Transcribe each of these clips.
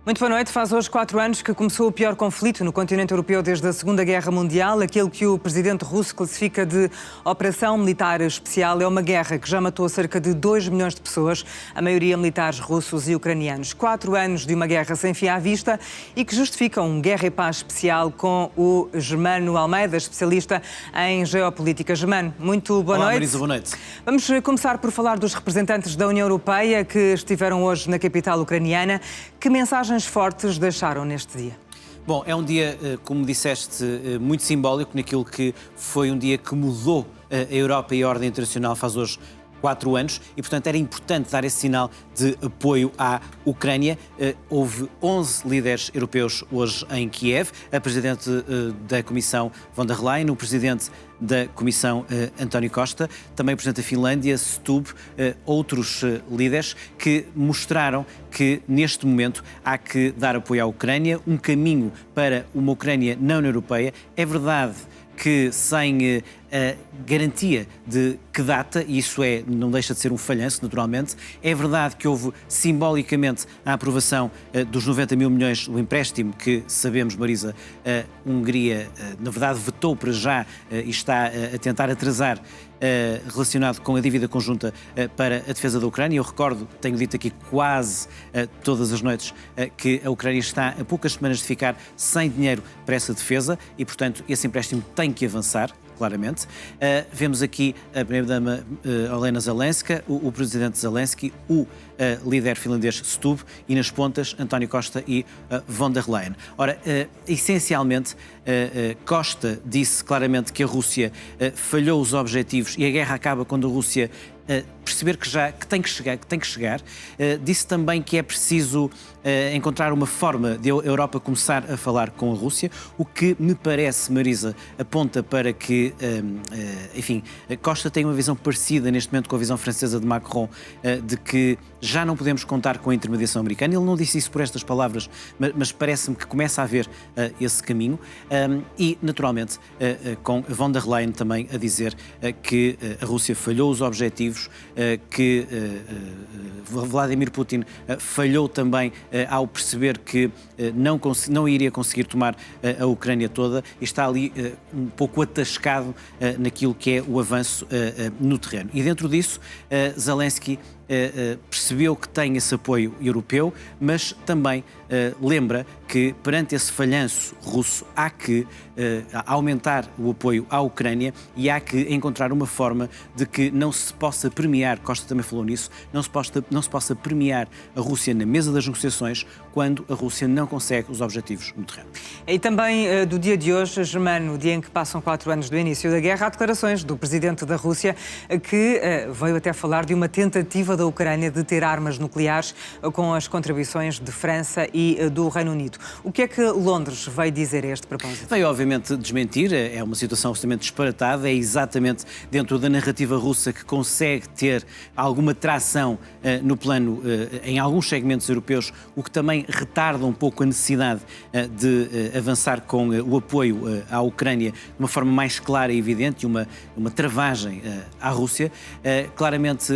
Muito boa noite. Faz hoje 4 anos que começou o pior conflito no continente europeu desde a Segunda Guerra Mundial. Aquele que o presidente russo classifica de Operação Militar Especial é uma guerra que já matou cerca de 2 milhões de pessoas, a maioria militares russos e ucranianos. 4 anos de uma guerra sem fim à vista e que justificam um guerra e paz especial com o Germano Almeida, especialista em geopolítica. Germano, muito boa noite. Marisa, boa noite. Vamos começar por falar dos representantes da União Europeia que estiveram hoje na capital ucraniana. Que mensagens fortes deixaram neste dia? Bom, é um dia, como disseste, muito simbólico naquilo que foi um dia que mudou a Europa e a ordem internacional faz hoje 4 anos e, portanto, era importante dar esse sinal de apoio à Ucrânia. Houve 11 líderes europeus hoje em Kiev, a Presidente da Comissão von der Leyen, o Presidente da Comissão António Costa, também o Presidente da Finlândia, Stubb, outros líderes que mostraram que neste momento há que dar apoio à Ucrânia, um caminho para uma Ucrânia na União Europeia. É verdade que sem a garantia de que data, e isso não deixa de ser um falhanço, naturalmente, é verdade que houve simbolicamente a aprovação dos 90 mil milhões do empréstimo que sabemos, Marisa, a Hungria, na verdade, vetou para já e está a tentar atrasar relacionado com a dívida conjunta para a defesa da Ucrânia. Eu recordo, tenho dito aqui quase todas as noites, que a Ucrânia está a poucas semanas de ficar sem dinheiro para essa defesa e, portanto, esse empréstimo tem que avançar, claramente. Vemos aqui a primeira-dama Olena Zelenska, o presidente Zelensky, o líder finlandês Stubb e nas pontas António Costa e von der Leyen. Ora, essencialmente, Costa disse claramente que a Rússia falhou os objetivos e a guerra acaba quando a Rússia perceber que tem que chegar. Disse também que é preciso encontrar uma forma de a Europa começar a falar com a Rússia, o que me parece, Marisa, aponta para que, enfim, Costa tem uma visão parecida neste momento com a visão francesa de Macron, de que já não podemos contar com a intermediação americana. Ele não disse isso por estas palavras, mas parece-me que começa a haver esse caminho. E, naturalmente, com von der Leyen também a dizer que a Rússia falhou os objetivos, que Vladimir Putin falhou também ao perceber que não iria conseguir tomar a Ucrânia toda e está ali um pouco atascado naquilo que é o avanço no terreno. E dentro disso, Zelensky percebeu que tem esse apoio europeu, mas também lembra que perante esse falhanço russo há que aumentar o apoio à Ucrânia e há que encontrar uma forma de que não se possa premiar, Costa também falou nisso, não se possa premiar a Rússia na mesa das negociações quando a Rússia não consegue os objetivos no terreno. E também do dia de hoje, Germano, o dia em que passam 4 anos do início da guerra, há declarações do presidente da Rússia que veio até falar de uma tentativa da Ucrânia de ter armas nucleares com as contribuições de França e do Reino Unido. O que é que Londres veio dizer a este propósito? Veio, obviamente, desmentir. É uma situação absolutamente disparatada. É exatamente dentro da narrativa russa que consegue ter alguma tração no plano, em alguns segmentos europeus, o que também retarda um pouco a necessidade de avançar com o apoio à Ucrânia de uma forma mais clara e evidente, e uma travagem à Rússia. Claramente,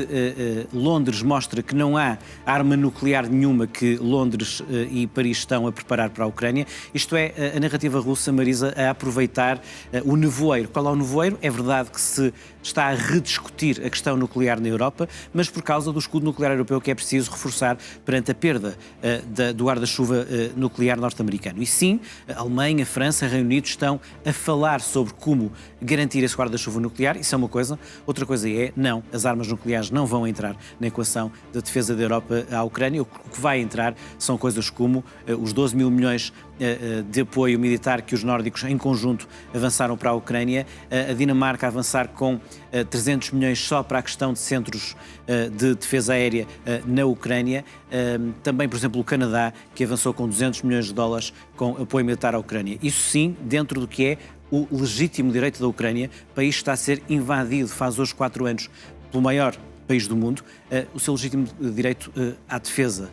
Londres mostra que não há arma nuclear nenhuma que Londres e Paris estão a preparar para a Ucrânia. Isto é, a narrativa russa, Marisa, a aproveitar o nevoeiro. Qual é o nevoeiro? É verdade que se está a rediscutir a questão nuclear na Europa, mas por causa do escudo nuclear europeu que é preciso reforçar perante a perda do guarda-chuva nuclear norte-americano. E sim, a Alemanha, a França, o Reino Unido estão a falar sobre como garantir esse guarda-chuva nuclear. Isso é uma coisa. Outra coisa não, as armas nucleares não vão entrar na equação da defesa da Europa à Ucrânia. O que vai entrar são coisas como os 12 mil milhões de apoio militar que os nórdicos em conjunto avançaram para a Ucrânia, a Dinamarca avançar com 300 milhões só para a questão de centros de defesa aérea na Ucrânia, também, por exemplo, o Canadá, que avançou com 200 milhões de dólares com apoio militar à Ucrânia. Isso sim, dentro do que é o legítimo direito da Ucrânia. O país está a ser invadido, faz hoje 4 anos, pelo maior país do mundo, o seu legítimo direito à defesa.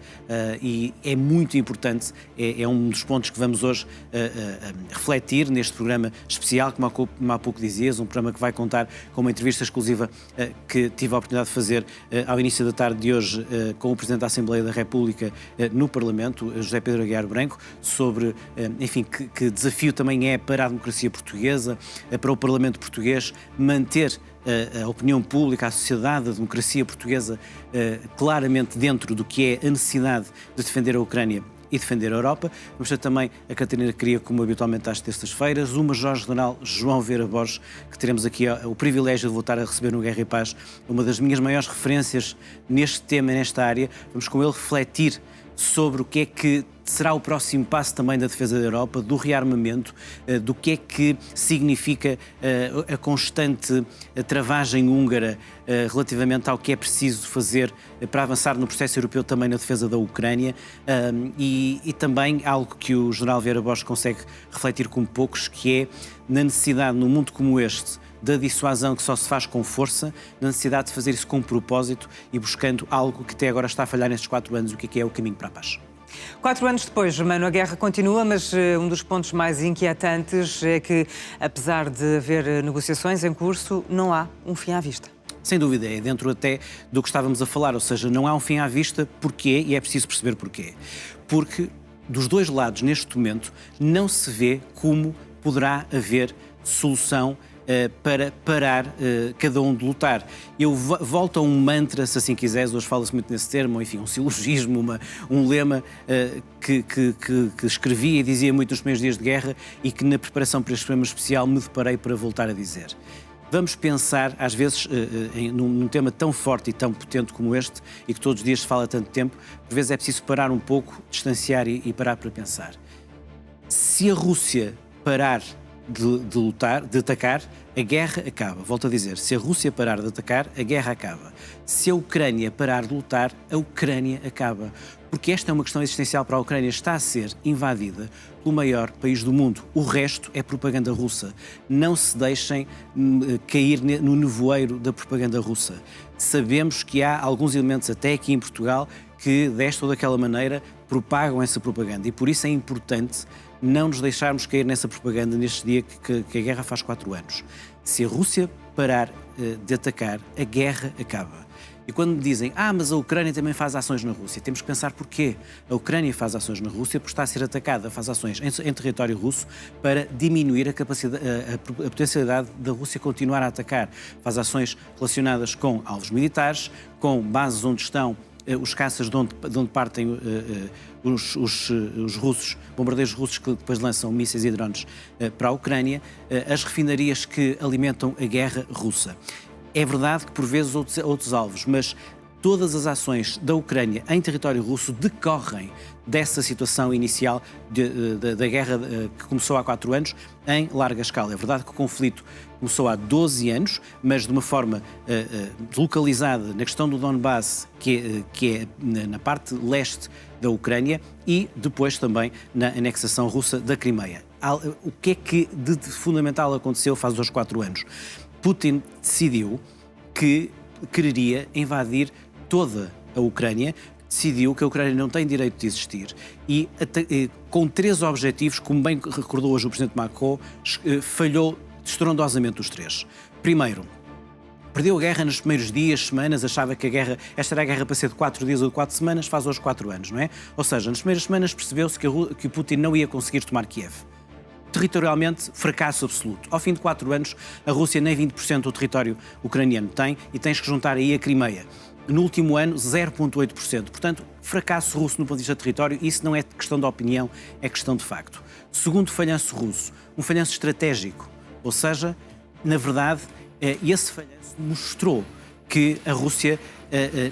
E é muito importante, é um dos pontos que vamos hoje refletir neste programa especial, como há pouco dizias, um programa que vai contar com uma entrevista exclusiva que tive a oportunidade de fazer ao início da tarde de hoje com o Presidente da Assembleia da República no Parlamento, José Pedro Aguiar Branco, sobre, enfim, que desafio também é para a democracia portuguesa, para o Parlamento português manter a opinião pública, a sociedade, a democracia portuguesa claramente dentro do que é a necessidade de defender a Ucrânia e defender a Europa. Vamos ter também a Catarina Queria, como habitualmente às terças-feiras, o Major-General João Vieira Borges, que teremos aqui o privilégio de voltar a receber no Guerra e Paz, uma das minhas maiores referências neste tema, nesta área. Vamos com ele refletir sobre o que é que será o próximo passo também da defesa da Europa, do rearmamento, do que é que significa a constante travagem húngara relativamente ao que é preciso fazer para avançar no processo europeu também na defesa da Ucrânia, e também algo que o General Vieira Borges consegue refletir como poucos, que é na necessidade, num mundo como este, da dissuasão que só se faz com força, na necessidade de fazer isso com propósito e buscando algo que até agora está a falhar nestes 4 anos, o que é o caminho para a paz. 4 anos depois, Mano, a guerra continua, mas um dos pontos mais inquietantes é que, apesar de haver negociações em curso, não há um fim à vista. Sem dúvida, é dentro até do que estávamos a falar, ou seja, não há um fim à vista. Porquê? E é preciso perceber porquê. Porque dos dois lados, neste momento, não se vê como poderá haver solução para parar cada um de lutar. Eu volto a um mantra, se assim quiseres, hoje fala-se muito nesse termo, ou enfim, um silogismo, um lema que escrevi e dizia muito nos primeiros dias de guerra e que na preparação para este programa especial me deparei para voltar a dizer. Vamos pensar, às vezes, num tema tão forte e tão potente como este, e que todos os dias se fala há tanto tempo, por vezes é preciso parar um pouco, distanciar e parar para pensar. Se a Rússia parar de lutar, de atacar, a guerra acaba. Volto a dizer, se a Rússia parar de atacar, a guerra acaba. Se a Ucrânia parar de lutar, a Ucrânia acaba. Porque esta é uma questão existencial para a Ucrânia. Está a ser invadida pelo maior país do mundo. O resto é propaganda russa. Não se deixem cair no nevoeiro da propaganda russa. Sabemos que há alguns elementos, até aqui em Portugal, que desta ou daquela maneira propagam essa propaganda. E por isso é importante não nos deixarmos cair nessa propaganda neste dia que a guerra faz 4 anos. Se a Rússia parar de atacar, a guerra acaba. E quando me dizem, mas a Ucrânia também faz ações na Rússia, temos que pensar porquê. A Ucrânia faz ações na Rússia porque está a ser atacada, faz ações em território russo para diminuir a potencialidade da Rússia continuar a atacar. Faz ações relacionadas com alvos militares, com bases onde estão os caças de onde partem os russos, bombardeiros russos que depois lançam mísseis e drones para a Ucrânia, as refinarias que alimentam a guerra russa. É verdade que por vezes outros alvos, mas todas as ações da Ucrânia em território russo decorrem dessa situação inicial da guerra que começou há 4 anos em larga escala. É verdade que o conflito começou há 12 anos, mas de uma forma localizada na questão do Donbass, que é na parte leste da Ucrânia, e depois também na anexação russa da Crimeia. O que é que de fundamental aconteceu faz hoje 4 anos? Putin decidiu que quereria invadir toda a Ucrânia, decidiu que a Ucrânia não tem direito de existir e com 3 objetivos, como bem recordou hoje o Presidente Macron, falhou estrondosamente os 3. Primeiro, perdeu a guerra nos primeiros dias, semanas, achava que esta era a guerra para ser de 4 dias ou de 4 semanas, faz hoje 4 anos, não é? Ou seja, nas primeiras semanas percebeu-se que o Putin não ia conseguir tomar Kiev. Territorialmente, fracasso absoluto. Ao fim de 4 anos, a Rússia nem 20% do território ucraniano tem e tens que juntar aí a Crimeia. No último ano, 0,8%. Portanto, fracasso russo no ponto de vista do território, isso não é questão de opinião, é questão de facto. Segundo falhanço russo, um falhanço estratégico. Ou seja, na verdade, esse falhanço mostrou que a Rússia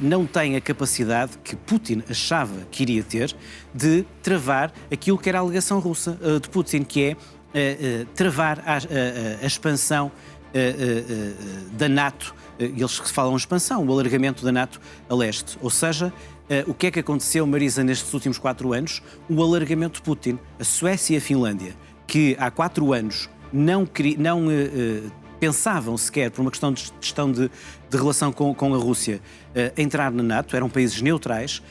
não tem a capacidade que Putin achava que iria ter de travar aquilo que era a alegação russa de Putin, que é travar a expansão da NATO. Eles falam expansão, o alargamento da NATO a leste. Ou seja, o que é que aconteceu, Marisa, nestes últimos 4 anos? O alargamento de Putin. A Suécia e a Finlândia, que há 4 anos não pensavam sequer, por uma questão de gestão de relação com a Rússia, entrar na NATO, eram países neutrais,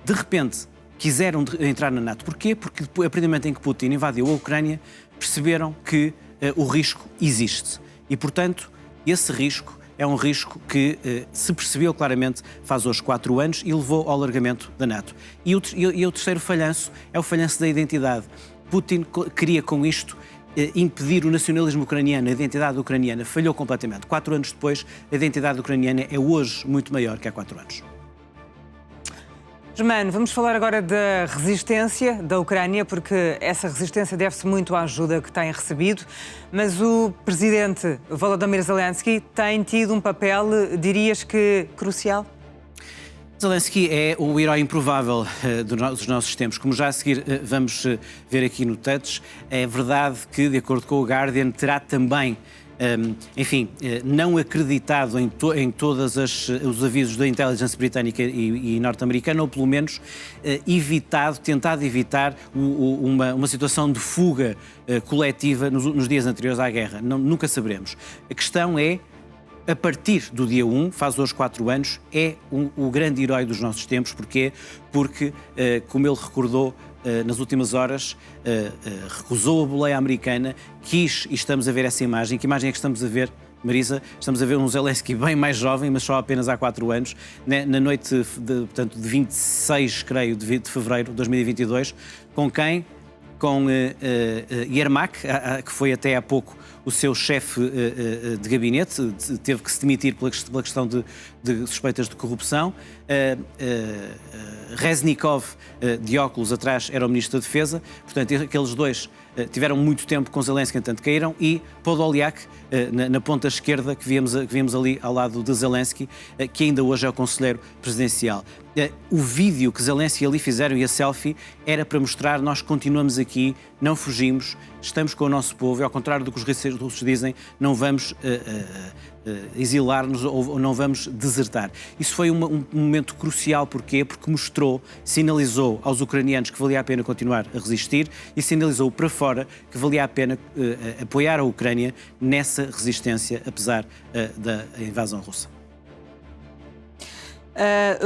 de repente quiseram entrar na NATO. Porquê? Porque a partir do momento em que Putin invadiu a Ucrânia, perceberam que o risco existe. E, portanto, esse risco é um risco que se percebeu claramente faz hoje 4 anos e levou ao alargamento da NATO. E o terceiro falhanço é o falhanço da identidade. Putin queria com isto impedir o nacionalismo ucraniano, a identidade ucraniana, falhou completamente. 4 anos depois, a identidade ucraniana é hoje muito maior que há 4 anos. Germano, vamos falar agora da resistência da Ucrânia, porque essa resistência deve-se muito à ajuda que tem recebido, mas o presidente Volodymyr Zelensky tem tido um papel, dirias que, crucial? Zelensky é o herói improvável dos nossos tempos. Como já a seguir vamos ver aqui no Touch, é verdade que, de acordo com o Guardian, terá também não acreditado em todos os avisos da inteligência britânica e norte-americana, ou pelo menos tentado evitar uma situação de fuga coletiva nos dias anteriores à guerra. Nunca saberemos. A questão é, a partir do dia 1, faz hoje 4 anos, é o grande herói dos nossos tempos. Porquê? Porque, como ele recordou nas últimas horas, recusou a boleia americana, quis, e estamos a ver essa imagem. Que imagem é que estamos a ver, Marisa? Estamos a ver um Zelensky bem mais jovem, mas só apenas há 4 anos, na noite de 26, creio, de fevereiro de 2022, com quem? Com Yermak, que foi até há pouco o seu chefe de gabinete, teve que se demitir pela questão de suspeitas de corrupção. Reznikov, de óculos atrás, era o Ministro da Defesa. Portanto, aqueles dois tiveram muito tempo com Zelensky, entanto caíram, e Podolyak, na ponta esquerda, que vimos ali ao lado de Zelensky, que ainda hoje é o conselheiro presidencial. O vídeo que Zelensky ali fizeram e a selfie era para mostrar: nós continuamos aqui, não fugimos, estamos com o nosso povo, e ao contrário do que os russos dizem, não vamos exilar-nos ou não vamos desertar. Isso foi um momento crucial. Porquê? Porque mostrou, sinalizou aos ucranianos que valia a pena continuar a resistir e sinalizou para fora que valia a pena apoiar a Ucrânia nessa resistência, apesar da invasão russa.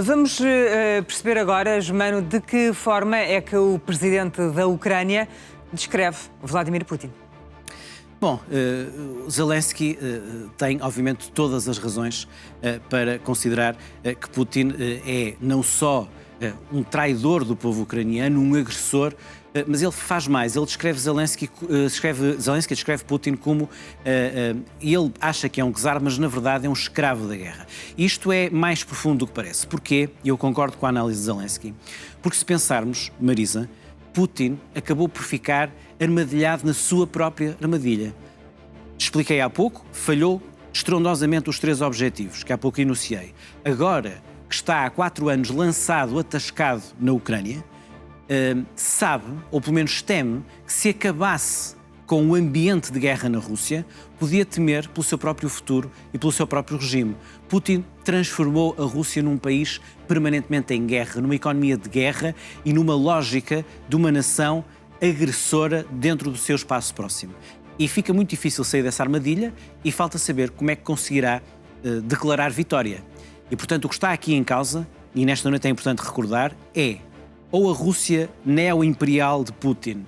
Vamos perceber agora, Germano, de que forma é que o presidente da Ucrânia descreve Vladimir Putin. Bom, Zelensky tem, obviamente, todas as razões para considerar que Putin é não só um traidor do povo ucraniano, um agressor, mas ele faz mais. Ele Zelensky descreve Putin como ele acha que é um czar, mas na verdade é um escravo da guerra. Isto é mais profundo do que parece. Porquê? E eu concordo com a análise de Zelensky. Porque se pensarmos, Marisa, Putin acabou por ficar armadilhado na sua própria armadilha. Expliquei há pouco, falhou estrondosamente os 3 objetivos que há pouco enunciei. Agora que está há 4 anos lançado, atascado na Ucrânia, sabe, ou pelo menos teme, que se acabasse com o ambiente de guerra na Rússia, podia temer pelo seu próprio futuro e pelo seu próprio regime. Putin transformou a Rússia num país permanentemente em guerra, numa economia de guerra e numa lógica de uma nação agressora dentro do seu espaço próximo. E fica muito difícil sair dessa armadilha e falta saber como é que conseguirá declarar vitória. E, portanto, o que está aqui em causa, e nesta noite é importante recordar, é ou a Rússia neo-imperial de Putin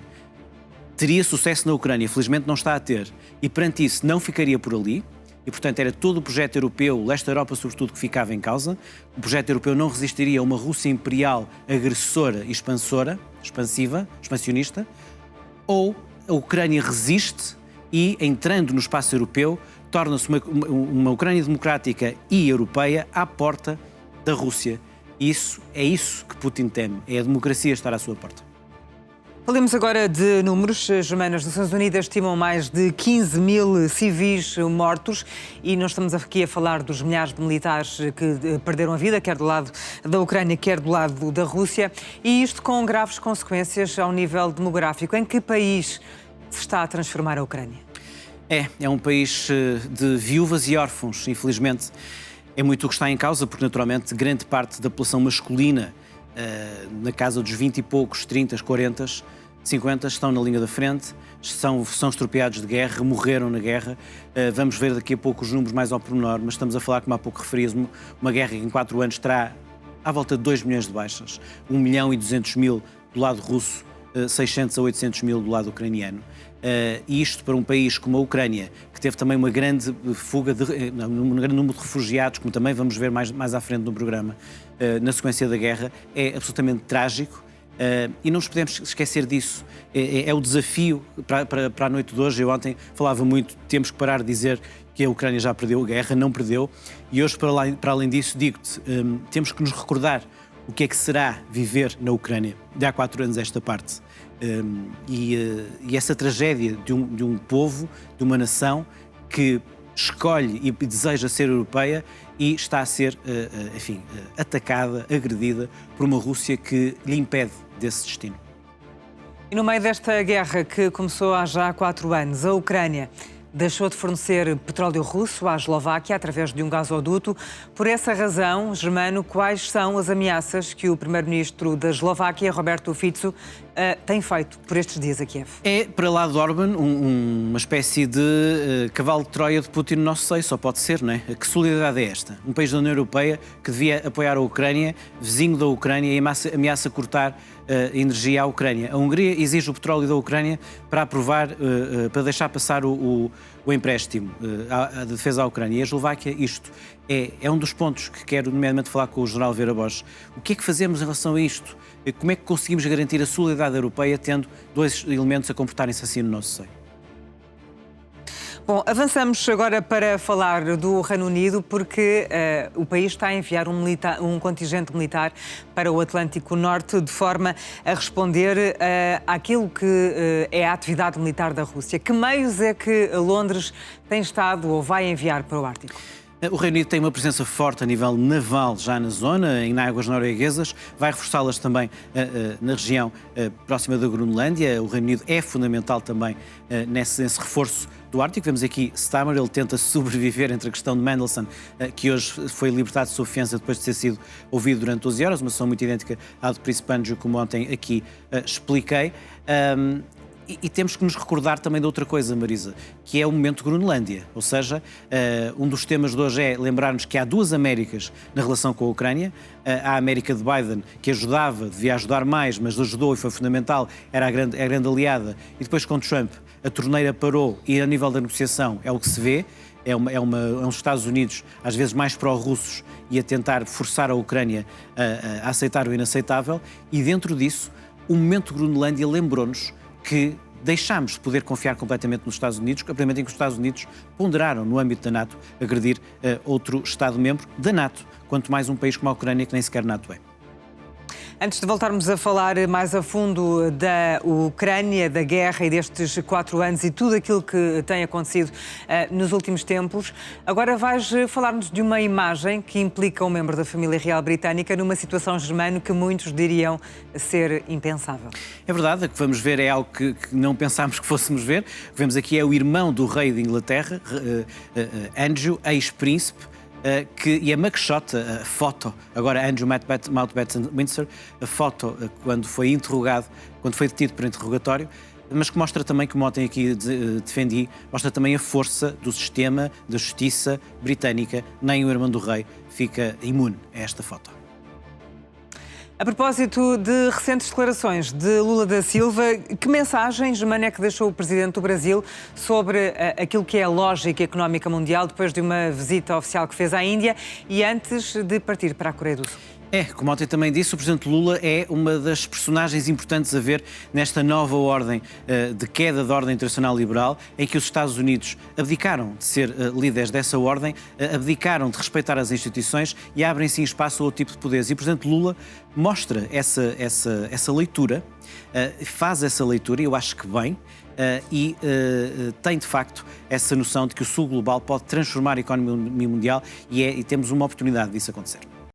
teria sucesso na Ucrânia, felizmente não está a ter, e perante isso não ficaria por ali, e portanto era todo o projeto europeu, o leste da Europa sobretudo, que ficava em causa. O projeto europeu não resistiria a uma Rússia imperial agressora e expansiva, expansionista, ou a Ucrânia resiste e, entrando no espaço europeu, torna-se uma Ucrânia democrática e europeia à porta da Rússia. Isso que Putin teme, é a democracia estar à sua porta. Falemos agora de números. Germano, as Nações Unidas estimam mais de 15 mil civis mortos e nós estamos aqui a falar dos milhares de militares que perderam a vida, quer do lado da Ucrânia, quer do lado da Rússia, e isto com graves consequências ao nível demográfico. Em que país se está a transformar a Ucrânia? É um país de viúvas e órfãos, infelizmente. É muito o que está em causa, porque naturalmente grande parte da população masculina, na casa dos 20 e poucos, 30, 40, 50 estão na linha da frente, são estropiados de guerra, morreram na guerra. Vamos ver daqui a pouco os números mais ao pormenor, mas estamos a falar, como há pouco referias, uma guerra que em 4 anos terá à volta de 2 milhões de baixas, 1.200.000 do lado russo, 600 a 800 mil do lado ucraniano. E isto para um país como a Ucrânia, que teve também uma grande fuga, um grande número de refugiados, como também vamos ver mais à frente no programa, na sequência da guerra, é absolutamente trágico. E não nos podemos esquecer disso. É o desafio para a noite de hoje. Eu ontem falava muito, temos que parar de dizer que a Ucrânia já perdeu a guerra, não perdeu. E hoje, para além disso, digo-te, temos que nos recordar o que é que será viver na Ucrânia de há 4 anos esta parte. E essa tragédia de um povo, de uma nação que escolhe e deseja ser europeia e está a ser, enfim, atacada, agredida por uma Rússia que lhe impede desse destino. E no meio desta guerra que começou há já 4 anos, a Ucrânia deixou de fornecer petróleo russo à Eslováquia através de um gasoduto. Por essa razão, Germano, quais são as ameaças que o primeiro-ministro da Eslováquia, Roberto Fico, tem feito por estes dias a Kiev? É, para lá de Orbán, uma espécie de cavalo de Troia de Putin no nosso seio, só pode ser, não é? Que solidariedade é esta? Um país da União Europeia que devia apoiar a Ucrânia, vizinho da Ucrânia, e ameaça cortar energia à Ucrânia. A Hungria exige o petróleo da Ucrânia para aprovar, para deixar passar o empréstimo à defesa à Ucrânia. E a Eslováquia, isto é um dos pontos que quero, nomeadamente, falar com o general Vera Bosch. O que é que fazemos em relação a isto? Como é que conseguimos garantir a solidariedade europeia tendo 2 elementos a comportarem-se assim no nosso seio? Bom, avançamos agora para falar do Reino Unido, porque o país está a enviar um contingente militar para o Atlântico Norte, de forma a responder àquilo que é a atividade militar da Rússia. Que meios é que Londres tem estado ou vai enviar para o Ártico? O Reino Unido tem uma presença forte a nível naval já na zona, em águas norueguesas, vai reforçá-las também na região próxima da Groenlândia. O Reino Unido é fundamental também nesse reforço do Ártico. Vemos aqui Starmer, ele tenta sobreviver entre a questão de Mandelson, que hoje foi libertado de sua fiança depois de ter sido ouvido durante 12 horas, uma sessão muito idêntica à do Príncipe Panjo, como ontem aqui expliquei. E temos que nos recordar também de outra coisa, Marisa, que é o momento Groenlândia. Ou seja, um dos temas de hoje é lembrarmos que há 2 Américas na relação com a Ucrânia. A América de Biden, que devia ajudar mais, mas ajudou e foi fundamental, era a grande aliada. E depois com Trump a torneira parou e a nível da negociação é o que se vê. É uns Estados Unidos, às vezes mais pró-russos, e a tentar forçar a Ucrânia a aceitar o inaceitável. E dentro disso, o momento Groenlândia lembrou-nos que deixámos de poder confiar completamente nos Estados Unidos, a partir do momento em que os Estados Unidos ponderaram, no âmbito da NATO, agredir outro Estado-membro da NATO, quanto mais um país como a Ucrânia, que nem sequer NATO é. Antes de voltarmos a falar mais a fundo da Ucrânia, da guerra e destes 4 anos e tudo aquilo que tem acontecido nos últimos tempos, agora vais falar-nos de uma imagem que implica um membro da família real britânica numa situação, Germano, que muitos diriam ser impensável. É verdade, o que vamos ver é algo que não pensámos que fôssemos ver. O que vemos aqui é o irmão do rei de Inglaterra, Andrew, ex-príncipe, e a mugshot, a foto, agora Andrew Mountbatten Windsor, a foto quando foi interrogado, quando foi detido para interrogatório, mas que mostra também, como ontem aqui defendi, mostra também a força do sistema da justiça britânica. Nem o irmão do rei fica imune a esta foto. A propósito de recentes declarações de Lula da Silva, que mensagem, Germano, é que deixou o Presidente do Brasil sobre aquilo que é a lógica económica mundial depois de uma visita oficial que fez à Índia e antes de partir para a Coreia do Sul? Como ontem também disse, o Presidente Lula é uma das personagens importantes a ver nesta nova ordem de queda da ordem internacional liberal, em que os Estados Unidos abdicaram de ser líderes dessa ordem, abdicaram de respeitar as instituições e abrem sim espaço a outro tipo de poderes. E o Presidente Lula mostra essa leitura, faz essa leitura, e eu acho que bem, e tem de facto essa noção de que o Sul global pode transformar a economia mundial e temos uma oportunidade disso acontecer.